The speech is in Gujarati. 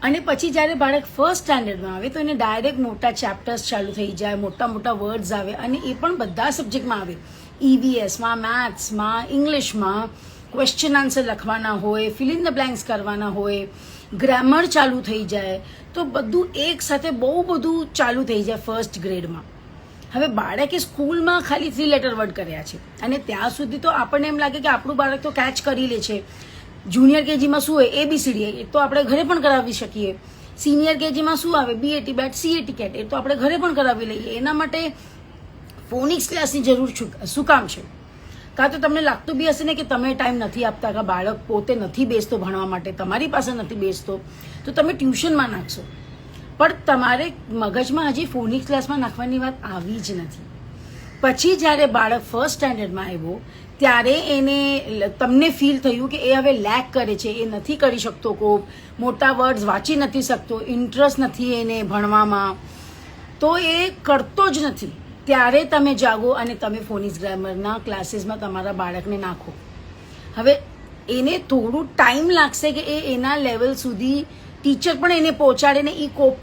અને પછી જ્યારે બાળક ફર્સ્ટ સ્ટાન્ડર્ડમાં આવે તો એને ડાયરેક્ટ મોટા ચેપ્ટર્સ ચાલુ થઈ જાય, મોટા મોટા વર્ડ્સ આવે, અને એ પણ બધા સબ્જેક્ટમાં આવે. EVSમાં, મેથ્સમાં, ઇંગ્લિશમાં ક્વેશ્ચન આન્સર લખવાના હોય, ફિલ ઇન ધ બ્લેન્ક્સ કરવાના હોય, ગ્રામર ચાલુ થઈ જાય. તો બધું એક સાથે બહુ બધું ચાલુ થઈ જાય ફર્સ્ટ ગ્રેડમાં. હવે બાળકે સ્કૂલમાં ખાલી 3 લેટર વર્ડ કર્યા છે, અને ત્યાં સુધી તો આપણને એમ લાગે કે આપણું બાળક તો કેચ કરી લે છે. જુનિયર કેજીમાં શું હોય, ABCD, એ તો આપણે ઘરે પણ કરાવી શકીએ. સિનિયર કેજીમાં શું આવે, BAT, BAT, CAT, CAT, એ તો આપણે ઘરે પણ કરાવી લઈએ. એના માટે ફોનિક્સ ક્લાસની જરૂર શું કામ છે? કાં તો તમને લાગતું બી હશે ને કે તમે ટાઈમ નથી આપતા, કે બાળક પોતે નથી બેસતો ભણવા માટે, તમારી પાસે નથી બેસતો, તો તમે ટ્યુશનમાં નાખશો. પણ તમારે મગજમાં હજી ફોનિક્સ ક્લાસમાં નાખવાની વાત આવી જ નથી. પછી જ્યારે બાળક ફર્સ્ટ સ્ટેન્ડર્ડમાં આવ્યો ત્યારે એને તમને ફીલ થયું કે એ હવે લેક કરે છે, એ નથી કરી શકતો, મોટા વર્ડ્સ વાંચી નથી શકતો, ઇન્ટરેસ્ટ નથી એને ભણવામાં, તો એ કરતો જ નથી. ત્યારે તમે જાગો અને તમે ફોનિક્સ ગ્રામરના ક્લાસીસમાં તમારા બાળકને નાખો. હવે એને થોડું ટાઈમ લાગશે કે એ એના લેવલ સુધી ટીચર પણ એને પહોંચાડે ને એ કોપ